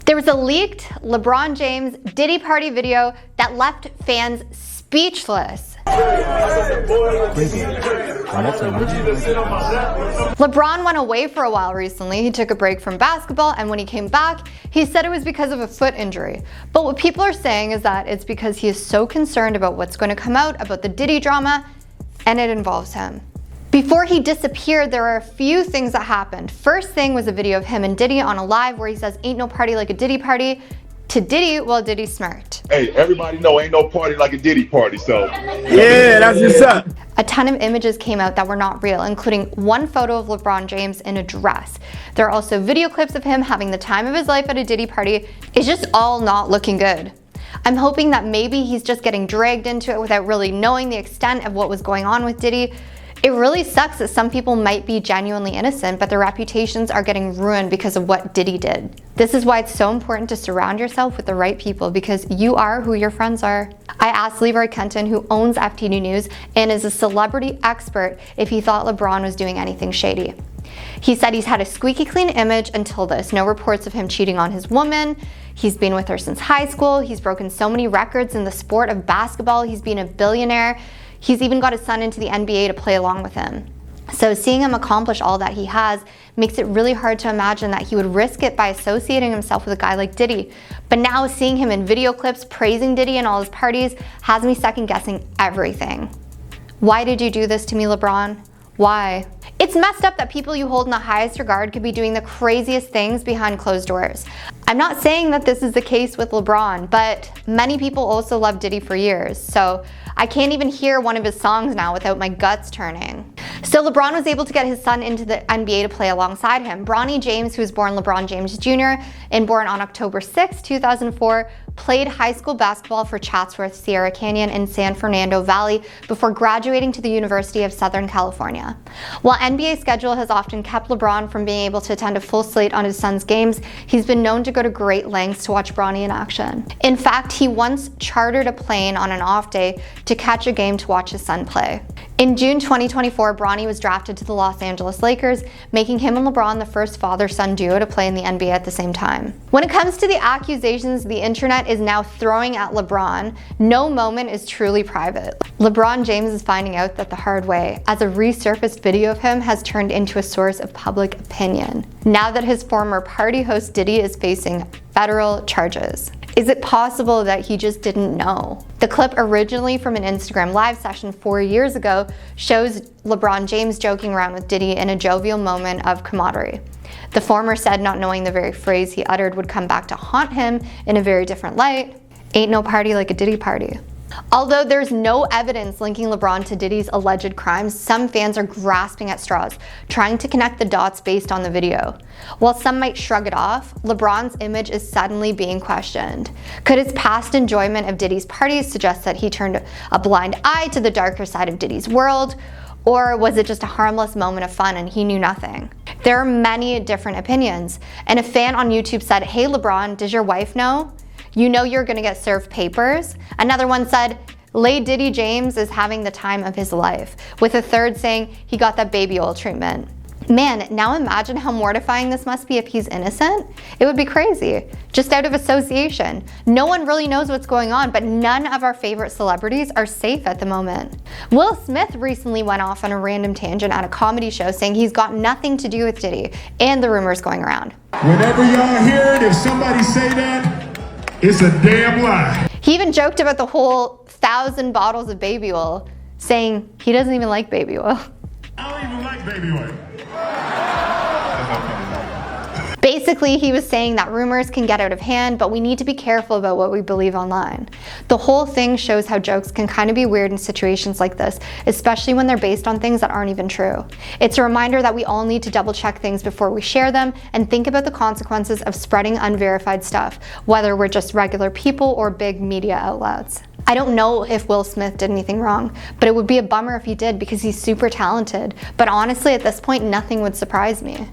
There was a leaked LeBron James Diddy party video that left fans speechless. LeBron went away for a while recently. He took a break from basketball, and when he came back, he said it was because of a foot injury. But what people are saying is that it's because he is so concerned about what's going to come out about the Diddy drama, and it involves him. Before he disappeared, there are a few things that happened. First thing was a video of him and Diddy on a live where he says, "Ain't no party like a Diddy party," to Diddy while Diddy smirked. Hey, everybody know ain't no party like a Diddy party, so. Yeah, that's what's up. A ton of images came out that were not real, including one photo of LeBron James in a dress. There are also video clips of him having the time of his life at a Diddy party. It's just all not looking good. I'm hoping that maybe he's just getting dragged into it without really knowing the extent of what was going on with Diddy. It really sucks that some people might be genuinely innocent, but their reputations are getting ruined because of what Diddy did. This is why it's so important to surround yourself with the right people, because you are who your friends are. I asked Leroy Kenton, who owns FTD News and is a celebrity expert, if he thought LeBron was doing anything shady. He said he's had a squeaky clean image until this. No reports of him cheating on his woman. He's been with her since high school. He's broken so many records in the sport of basketball. He's been a billionaire. He's even got his son into the NBA to play along with him. So seeing him accomplish all that he has makes it really hard to imagine that he would risk it by associating himself with a guy like Diddy. But now seeing him in video clips praising Diddy and all his parties has me second guessing everything. Why did you do this to me, LeBron? Why? It's messed up that people you hold in the highest regard could be doing the craziest things behind closed doors. I'm not saying that this is the case with LeBron, but many people also loved Diddy for years, so I can't even hear one of his songs now without my guts turning. So LeBron was able to get his son into the NBA to play alongside him. Bronny James, who was born LeBron James Jr. and born on October 6, 2004, played high school basketball for Chatsworth, Sierra Canyon, and San Fernando Valley before graduating to the University of Southern California. While NBA schedule has often kept LeBron from being able to attend a full slate on his son's games, he's been known to go to great lengths to watch Bronny in action. In fact, he once chartered a plane on an off day to catch a game to watch his son play. In June 2024, Bronny was drafted to the Los Angeles Lakers, making him and LeBron the first father-son duo to play in the NBA at the same time. When it comes to the accusations the internet is now throwing at LeBron, no moment is truly private. LeBron James is finding out that the hard way, as a resurfaced video of him has turned into a source of public opinion, now that his former party host Diddy is facing federal charges. Is it possible that he just didn't know? The clip, originally from an Instagram live session 4 years ago, shows LeBron James joking around with Diddy in a jovial moment of camaraderie. The former said, not knowing the very phrase he uttered would come back to haunt him in a very different light, "Ain't no party like a Diddy party." Although there's no evidence linking LeBron to Diddy's alleged crimes, some fans are grasping at straws, trying to connect the dots based on the video. While some might shrug it off, LeBron's image is suddenly being questioned. Could his past enjoyment of Diddy's parties suggest that he turned a blind eye to the darker side of Diddy's world? Or was it just a harmless moment of fun and he knew nothing? There are many different opinions, and a fan on YouTube said, "Hey LeBron, does your wife know? You know you're gonna get served papers." Another one said, "Lay Diddy James is having the time of his life," with a third saying he got that baby oil treatment. Man, now imagine how mortifying this must be if he's innocent. It would be crazy, just out of association. No one really knows what's going on, but none of our favorite celebrities are safe at the moment. Will Smith recently went off on a random tangent at a comedy show saying he's got nothing to do with Diddy and the rumors going around. Whenever y'all hear it, if somebody say that, it's a damn lie. He even joked about the whole 1,000 bottles of baby oil, saying he doesn't even like baby oil. I don't even like baby oil. Basically, he was saying that rumors can get out of hand, but we need to be careful about what we believe online. The whole thing shows how jokes can kind of be weird in situations like this, especially when they're based on things that aren't even true. It's a reminder that we all need to double check things before we share them and think about the consequences of spreading unverified stuff, whether we're just regular people or big media outlets. I don't know if Will Smith did anything wrong, but it would be a bummer if he did because he's super talented. But honestly, at this point, nothing would surprise me.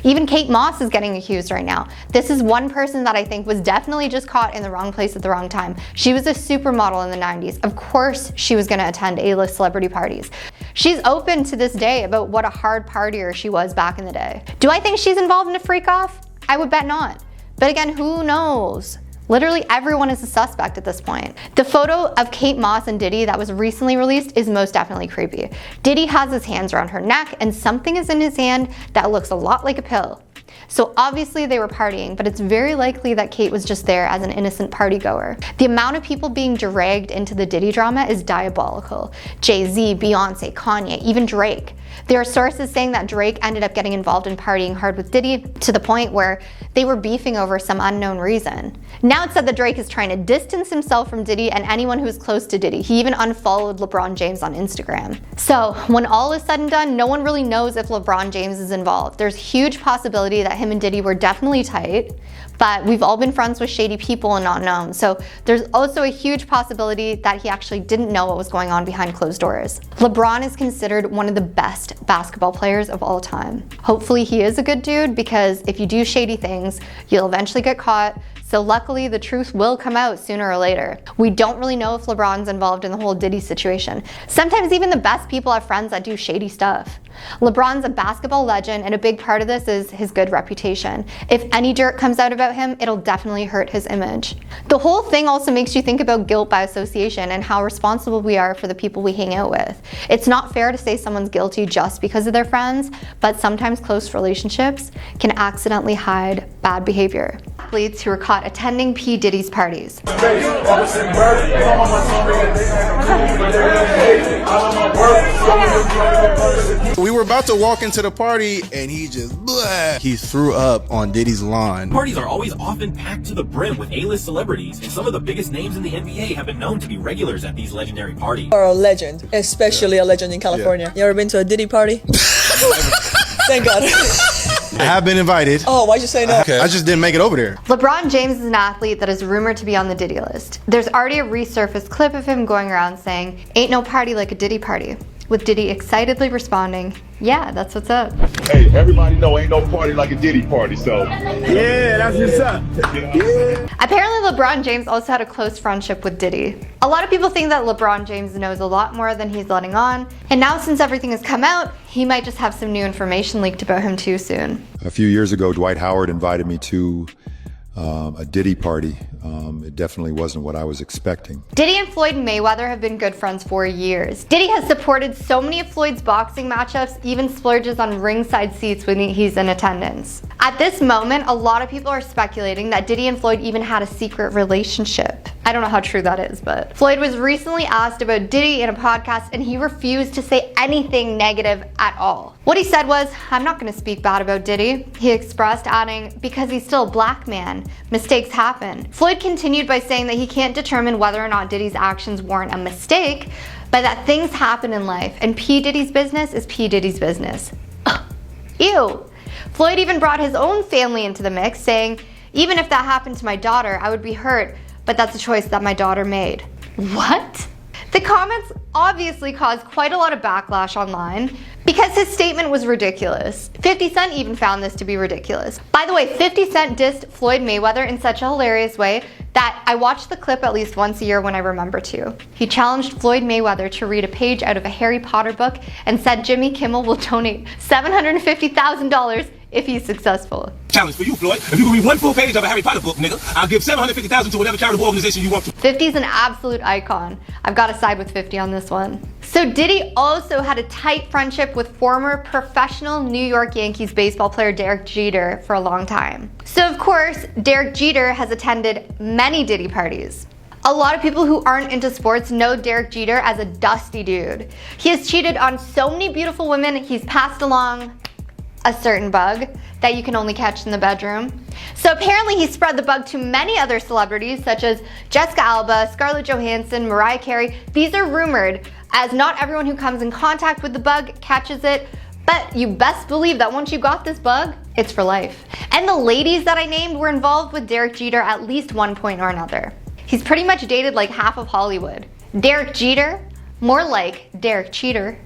Even Kate Moss is getting accused right now. This is one person that I think was definitely just caught in the wrong place at the wrong time. She was a supermodel in the 90s. Of course she was gonna attend A-list celebrity parties. She's open to this day about what a hard partier she was back in the day. Do I think she's involved in a freak off? I would bet not. But again, who knows? Literally everyone is a suspect at this point. The photo of Kate Moss and Diddy that was recently released is most definitely creepy. Diddy has his hands around her neck and something is in his hand that looks a lot like a pill. So obviously they were partying, but it's very likely that Kate was just there as an innocent partygoer. The amount of people being dragged into the Diddy drama is diabolical. Jay-Z, Beyonce, Kanye, even Drake. There are sources saying that Drake ended up getting involved in partying hard with Diddy to the point where they were beefing over some unknown reason. Now it's said that Drake is trying to distance himself from Diddy and anyone who's close to Diddy. He even unfollowed LeBron James on Instagram. So when all is said and done, no one really knows if LeBron James is involved. There's huge possibility that him and Diddy were definitely tight, but we've all been friends with shady people and not known. So there's also a huge possibility that he actually didn't know what was going on behind closed doors. LeBron is considered one of the best basketball players of all time. Hopefully he is a good dude, because if you do shady things, you'll eventually get caught. So luckily the truth will come out sooner or later. We don't really know if LeBron's involved in the whole Diddy situation. Sometimes even the best people have friends that do shady stuff. LeBron's a basketball legend, and a big part of this is his good reputation. If any dirt comes out about him, it'll definitely hurt his image. The whole thing also makes you think about guilt by association and how responsible we are for the people we hang out with. It's not fair to say someone's guilty just because of their friends, but sometimes close relationships can accidentally hide bad behavior. Athletes who were caught attending P. Diddy's parties. We were about to walk into the party and he just he threw up on Diddy's lawn. Parties are always often packed to the brim with A-list celebrities, and some of the biggest names in the NBA have been known to be regulars at these legendary parties. Or a legend, especially a legend in California. You ever been to a Diddy party? Thank God. I have been invited. Oh, why'd you say no? Okay. I just didn't make it over there. LeBron James is an athlete that is rumored to be on the Diddy list. There's already a resurfaced clip of him going around saying, "Ain't no party like a Diddy party," with Diddy excitedly responding, "Yeah, that's what's up." Hey, everybody know ain't no party like a Diddy party, so. Yeah, that's what's up. Yeah. Apparently LeBron James also had a close friendship with Diddy. A lot of people think that LeBron James knows a lot more than he's letting on, and now since everything has come out, he might just have some new information leaked about him too soon. A few years ago, Dwight Howard invited me to a Diddy party. It definitely wasn't what I was expecting. Diddy and Floyd Mayweather have been good friends for years. Diddy has supported so many of Floyd's boxing matchups, even splurges on ringside seats when he's in attendance. At this moment, a lot of people are speculating that Diddy and Floyd even had a secret relationship. I don't know how true that is, but Floyd was recently asked about Diddy in a podcast and he refused to say anything negative at all. What he said was, "I'm not going to speak bad about Diddy." He expressed, adding, "Because he's still a black man. Mistakes happen." Floyd continued by saying that he can't determine whether or not Diddy's actions warrant a mistake, but that things happen in life, and P. Diddy's business is P. Diddy's business. Ew. Floyd even brought his own family into the mix, saying, "Even if that happened to my daughter, I would be hurt, but that's a choice that my daughter made." What? The comments obviously caused quite a lot of backlash online because his statement was ridiculous. 50 Cent even found this to be ridiculous. By the way, 50 Cent dissed Floyd Mayweather in such a hilarious way that I watch the clip at least once a year when I remember to. He challenged Floyd Mayweather to read a page out of a Harry Potter book and said Jimmy Kimmel will donate $750,000 if he's successful. Challenge for you, Floyd. If you can read one full page of a Harry Potter book, nigga, I'll give $750,000 to whatever charitable organization you want to. 50's an absolute icon. I've got to side with 50 on this one. So Diddy also had a tight friendship with former professional New York Yankees baseball player Derek Jeter for a long time. So of course, Derek Jeter has attended many Diddy parties. A lot of people who aren't into sports know Derek Jeter as a dusty dude. He has cheated on so many beautiful women, he's passed along a certain bug that you can only catch in the bedroom. So apparently he spread the bug to many other celebrities such as Jessica Alba, Scarlett Johansson, Mariah Carey. These are rumored, as not everyone who comes in contact with the bug catches it, but you best believe that once you got this bug, it's for life. And the ladies that I named were involved with Derek Jeter at least one point or another. He's pretty much dated like half of Hollywood. Derek Jeter, more like Derek Cheater.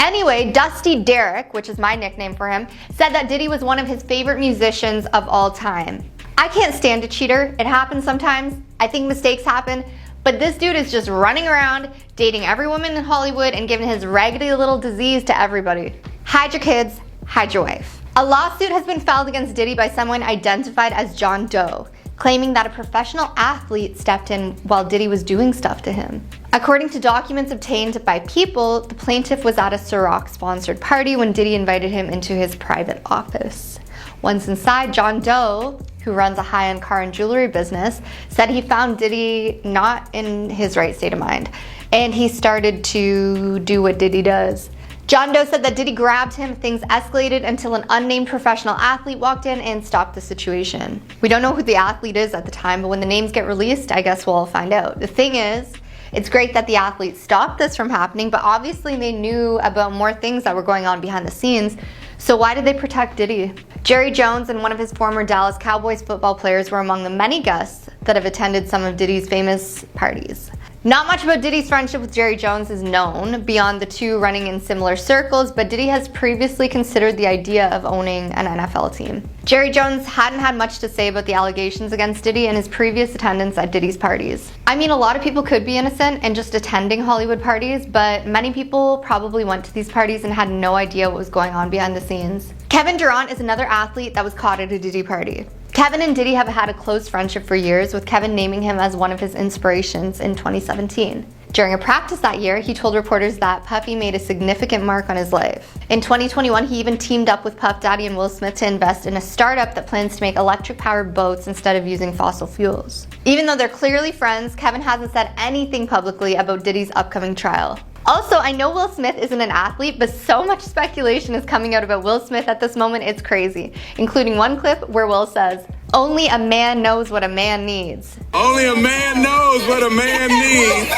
Anyway, Dusty Derek, which is my nickname for him, said that Diddy was one of his favorite musicians of all time. I can't stand a cheater. It happens sometimes. I think mistakes happen. But this dude is just running around, dating every woman in Hollywood and giving his raggedy little disease to everybody. Hide your kids, hide your wife. A lawsuit has been filed against Diddy by someone identified as John Doe, claiming that a professional athlete stepped in while Diddy was doing stuff to him. According to documents obtained by People, the plaintiff was at a Ciroc-sponsored party when Diddy invited him into his private office. Once inside, John Doe, who runs a high-end car and jewelry business, said he found Diddy not in his right state of mind, and he started to do what Diddy does. John Doe said that Diddy grabbed him, things escalated until an unnamed professional athlete walked in and stopped the situation. We don't know who the athlete is at the time, but when the names get released, I guess we'll all find out. The thing is, it's great that the athlete stopped this from happening, but obviously they knew about more things that were going on behind the scenes, so why did they protect Diddy? Jerry Jones and one of his former Dallas Cowboys football players were among the many guests that have attended some of Diddy's famous parties. Not much about Diddy's friendship with Jerry Jones is known beyond the two running in similar circles, but Diddy has previously considered the idea of owning an NFL team. Jerry Jones hadn't had much to say about the allegations against Diddy and his previous attendance at Diddy's parties. I mean, a lot of people could be innocent and just attending Hollywood parties, but many people probably went to these parties and had no idea what was going on behind the scenes. Kevin Durant is another athlete that was caught at a Diddy party. Kevin and Diddy have had a close friendship for years, with Kevin naming him as one of his inspirations in 2017. During a practice that year, he told reporters that Puffy made a significant mark on his life. In 2021, he even teamed up with Puff Daddy and Will Smith to invest in a startup that plans to make electric-powered boats instead of using fossil fuels. Even though they're clearly friends, Kevin hasn't said anything publicly about Diddy's upcoming trial. Also, I know Will Smith isn't an athlete, but so much speculation is coming out about Will Smith at this moment, it's crazy. Including one clip where Will says, "Only a man knows what a man needs." Only a man knows what a man needs.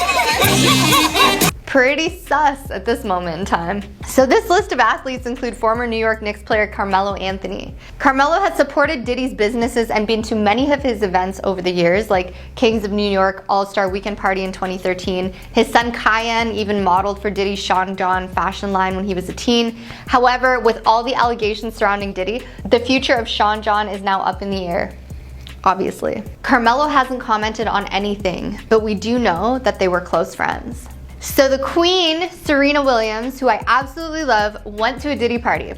Pretty sus at this moment in time. So this list of athletes include former New York Knicks player Carmelo Anthony. Carmelo has supported Diddy's businesses and been to many of his events over the years, like Kings of New York All-Star Weekend Party in 2013. His son Cayenne even modeled for Diddy's Sean John fashion line when he was a teen. However, with all the allegations surrounding Diddy, the future of Sean John is now up in the air. Obviously. Carmelo hasn't commented on anything, but we do know that they were close friends. So the Queen, Serena Williams, who I absolutely love, went to a Diddy party.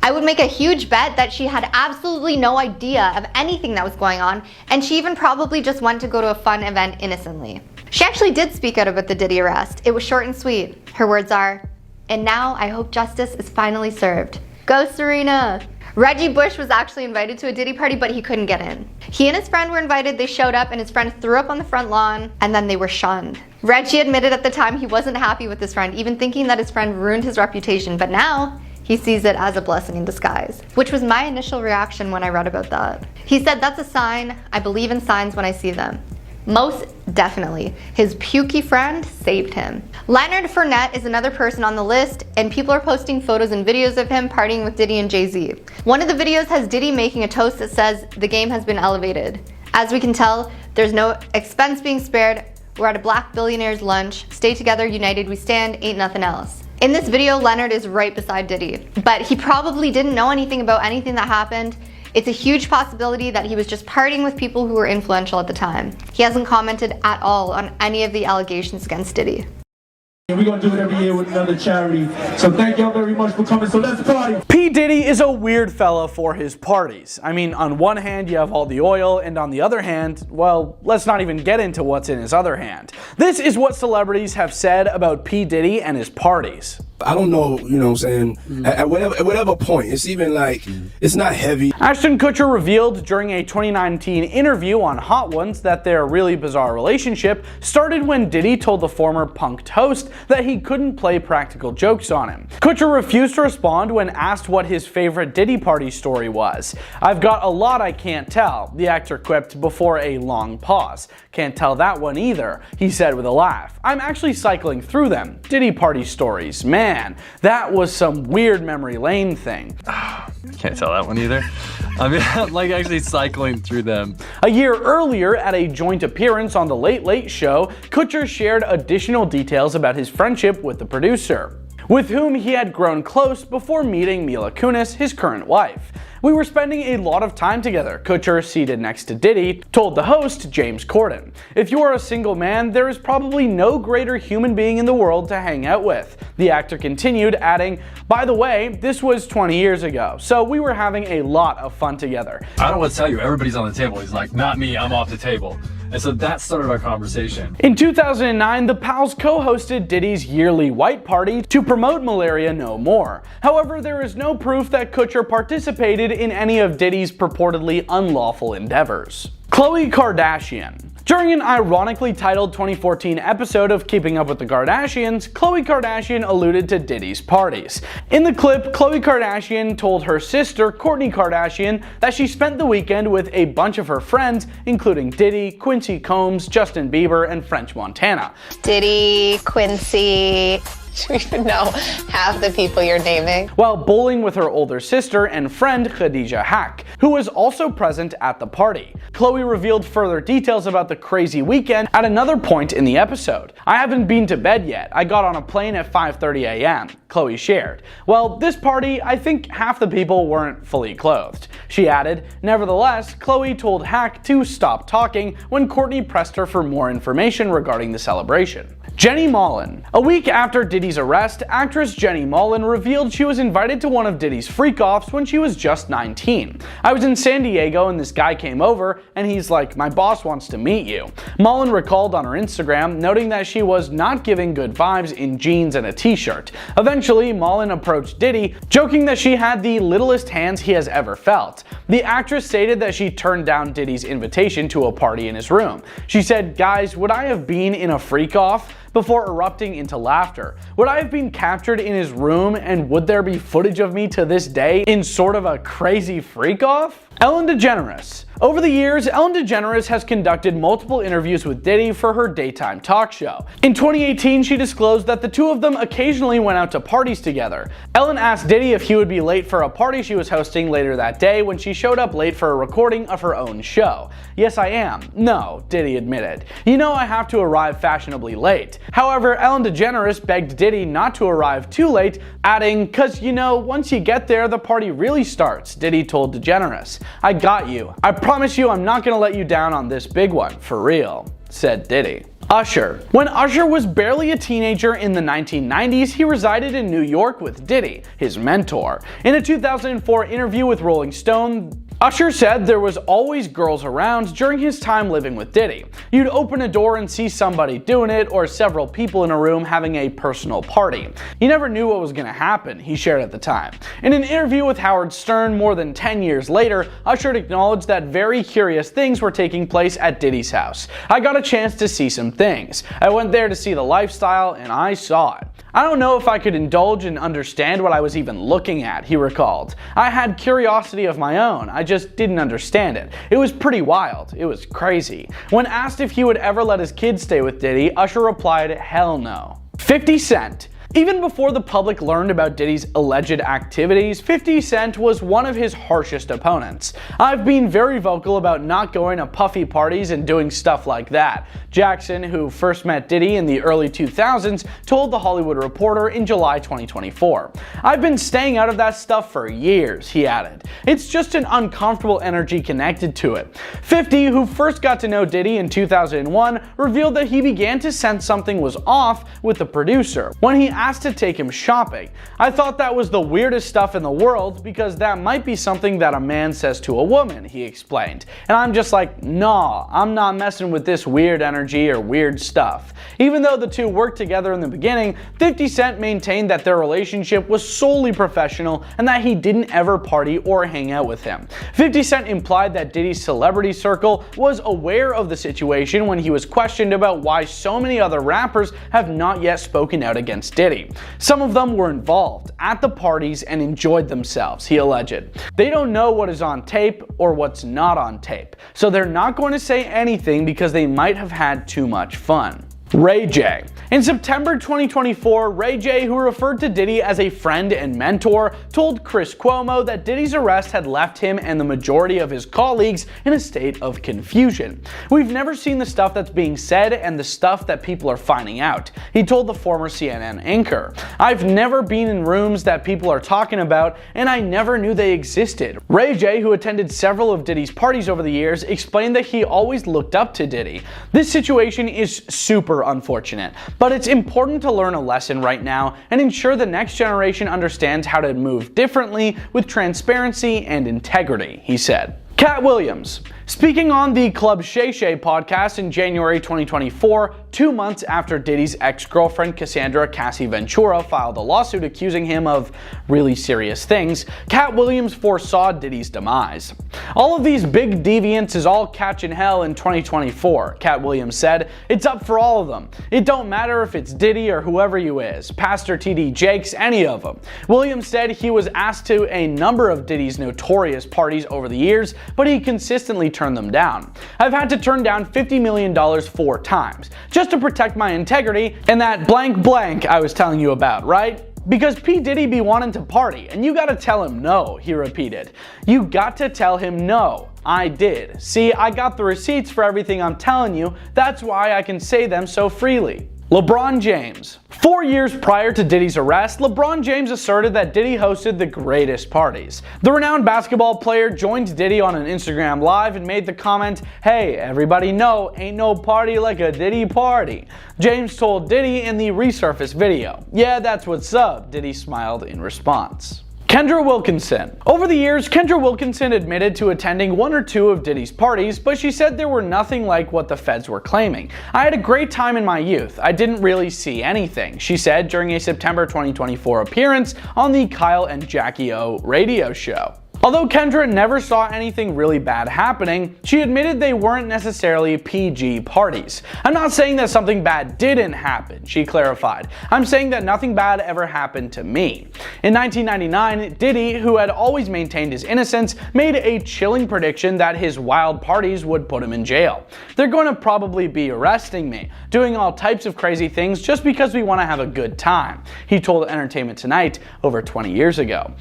I would make a huge bet that she had absolutely no idea of anything that was going on, and she even probably just went to go to a fun event innocently. She actually did speak out about the Diddy arrest. It was short and sweet. Her words are, "And now I hope justice is finally served. Go Serena!" Reggie Bush was actually invited to a Diddy party, but he couldn't get in. He and his friend were invited, they showed up, and his friend threw up on the front lawn, and then they were shunned. Reggie admitted at the time he wasn't happy with his friend, even thinking that his friend ruined his reputation, but now he sees it as a blessing in disguise, which was my initial reaction when I read about that. He said, "That's a sign. I believe in signs when I see them." Most definitely, his pukey friend saved him. Leonard Fournette is another person on the list, and people are posting photos and videos of him partying with Diddy and Jay-Z. One of the videos has Diddy making a toast that says, "The game has been elevated." As we can tell, there's no expense being spared. We're at a black billionaire's lunch. Stay together, united we stand, ain't nothing else. In this video, Leonard is right beside Diddy, but he probably didn't know anything about anything that happened. It's a huge possibility that he was just partying with people who were influential at the time. He hasn't commented at all on any of the allegations against Diddy. We're going to do it every year with another charity. So thank y'all very much for coming. So let's party. P. Diddy is a weird fella for his parties. I mean, on one hand, you have all the oil, and on the other hand, well, let's not even get into what's in his other hand. This is what celebrities have said about P. Diddy and his parties. I don't know, you know what I'm saying, at whatever point, it's even like, it's not heavy. Ashton Kutcher revealed during a 2019 interview on Hot Ones that their really bizarre relationship started when Diddy told the former Punk'd host that he couldn't play practical jokes on him. Kutcher refused to respond when asked what his favorite Diddy party story was. "I've got a lot I can't tell," the actor quipped before a long pause. "Can't tell that one either," he said with a laugh. "I'm actually cycling through them. Diddy party stories, man. That was some weird memory lane thing." Can't tell that one either. I mean, I'm like actually cycling through them. A year earlier, at a joint appearance on The Late Late Show, Kutcher shared additional details about his friendship with the producer, with whom he had grown close before meeting Mila Kunis, his current wife. "We were spending a lot of time together," Kutcher, seated next to Diddy, told the host, James Corden. "If you are a single man, there is probably no greater human being in the world to hang out with." The actor continued, adding, "By the way, this was 20 years ago, so we were having a lot of fun together." I don't want to tell you, everybody's on the table. He's like, "Not me, I'm off the table." And so that started our conversation. In 2009, the Pals co-hosted Diddy's yearly white party to promote Malaria No More. However, there is no proof that Kutcher participated in any of Diddy's purportedly unlawful endeavors. Khloe Kardashian. During an ironically titled 2014 episode of Keeping Up with the Kardashians, Khloe Kardashian alluded to Diddy's parties. In the clip, Khloe Kardashian told her sister, Kourtney Kardashian, that she spent the weekend with a bunch of her friends, including Diddy, Quincy Combs, Justin Bieber, and French Montana. Diddy, Quincy, do you even know half the people you're naming? While bowling with her older sister and friend Khadija Haque, who was also present at the party. Khloe revealed further details about the crazy weekend at another point in the episode. "I haven't been to bed yet. I got on a plane at 5:30 a.m., Khloe shared. "Well, this party, I think half the people weren't fully clothed." She added, "Nevertheless, Khloe told Haque to stop talking when Kourtney pressed her for more information regarding the celebration." Jenny Mollen. A week after Diddy's arrest, actress Jenny Mollen revealed she was invited to one of Diddy's freak-offs when she was just 19. "I was in San Diego and this guy came over and he's like, 'My boss wants to meet you.'" Mollen recalled on her Instagram, noting that she was not giving good vibes in jeans and a t-shirt. Eventually, Mollen approached Diddy, joking that she had the littlest hands he has ever felt. The actress stated that she turned down Diddy's invitation to a party in his room. She said, "Guys, would I have been in a freak-off?" before erupting into laughter. "Would I have been captured in his room, and would there be footage of me to this day in sort of a crazy freak-off?" Ellen DeGeneres. Over the years, Ellen DeGeneres has conducted multiple interviews with Diddy for her daytime talk show. In 2018, she disclosed that the two of them occasionally went out to parties together. Ellen asked Diddy if he would be late for a party she was hosting later that day when she showed up late for a recording of her own show. "Yes, I am." "No," Diddy admitted. "You know I have to arrive fashionably late." However, Ellen DeGeneres begged Diddy not to arrive too late, adding, "'Cause you know, once you get there, the party really starts," Diddy told DeGeneres. "I got you. I promise you I'm not gonna let you down on this big one, for real," said Diddy. Usher. When Usher was barely a teenager in the 1990s, he resided in New York with Diddy, his mentor. In a 2004 interview with Rolling Stone, Usher said there was always girls around during his time living with Diddy. "You'd open a door and see somebody doing it, or several people in a room having a personal party. You never knew what was going to happen," he shared at the time. In an interview with Howard Stern more than 10 years later, Usher acknowledged that very curious things were taking place at Diddy's house. "I got a chance to see some things. I went there to see the lifestyle, and I saw it. I don't know if I could indulge and understand what I was even looking at," he recalled. "I had curiosity of my own. I just didn't understand it. It was pretty wild. It was crazy." When asked if he would ever let his kids stay with Diddy, Usher replied, "Hell no." 50 Cent. Even before the public learned about Diddy's alleged activities, 50 Cent was one of his harshest opponents. "I've been very vocal about not going to puffy parties and doing stuff like that," Jackson, who first met Diddy in the early 2000s, told The Hollywood Reporter in July 2024. "I've been staying out of that stuff for years," he added. "It's just an uncomfortable energy connected to it." 50, who first got to know Diddy in 2001, revealed that he began to sense something was off with the producer when he asked to take him shopping. "I thought that was the weirdest stuff in the world because that might be something that a man says to a woman," he explained. "And I'm just like, nah, I'm not messing with this weird energy or weird stuff." Even though the two worked together in the beginning, 50 Cent maintained that their relationship was solely professional and that he didn't ever party or hang out with him. 50 Cent implied that Diddy's celebrity circle was aware of the situation when he was questioned about why so many other rappers have not yet spoken out against Diddy. Some of them were involved at the parties and enjoyed themselves, he alleged. "They don't know what is on tape or what's not on tape, so they're not going to say anything because they might have had too much fun." Ray J. In September 2024, Ray J, who referred to Diddy as a friend and mentor, told Chris Cuomo that Diddy's arrest had left him and the majority of his colleagues in a state of confusion. "We've never seen the stuff that's being said and the stuff that people are finding out," he told the former CNN anchor. "I've never been in rooms that people are talking about, and I never knew they existed." Ray J, who attended several of Diddy's parties over the years, explained that he always looked up to Diddy. "This situation is super unfortunate, but it's important to learn a lesson right now and ensure the next generation understands how to move differently with transparency and integrity," he said. Cat Williams. Speaking on the Club Shay Shay podcast in January 2024, 2 months after Diddy's ex-girlfriend Cassandra Cassie Ventura filed a lawsuit accusing him of really serious things, Cat Williams foresaw Diddy's demise. "All of these big deviants is all catching hell in 2024, Cat Williams said. "It's up for all of them. It don't matter if it's Diddy or whoever you is, Pastor TD Jakes, any of them." Williams said he was asked to a number of Diddy's notorious parties over the years, but he consistently turned them down. "I've had to turn down $50 million 4 times, just to protect my integrity and that blank blank I was telling you about, right? Because P. Diddy be wanting to party, and you gotta tell him no," he repeated. "You got to tell him no. I did. See, I got the receipts for everything I'm telling you, that's why I can say them so freely." LeBron James. 4 years prior to Diddy's arrest, LeBron James asserted that Diddy hosted the greatest parties. The renowned basketball player joined Diddy on an Instagram Live and made the comment, "Hey, everybody know, ain't no party like a Diddy party." James told Diddy in the resurfaced video. "Yeah, that's what's up," Diddy smiled in response. Kendra Wilkinson. Over the years, Kendra Wilkinson admitted to attending 1 or 2 of Diddy's parties, but she said they were nothing like what the feds were claiming. "I had a great time in my youth. I didn't really see anything," she said during a September 2024 appearance on the Kyle and Jackie O radio show. Although Kendra never saw anything really bad happening, she admitted they weren't necessarily PG parties. "I'm not saying that something bad didn't happen," she clarified. "I'm saying that nothing bad ever happened to me." In 1999, Diddy, who had always maintained his innocence, made a chilling prediction that his wild parties would put him in jail. "They're going to probably be arresting me, doing all types of crazy things just because we want to have a good time," he told Entertainment Tonight over 20 years ago.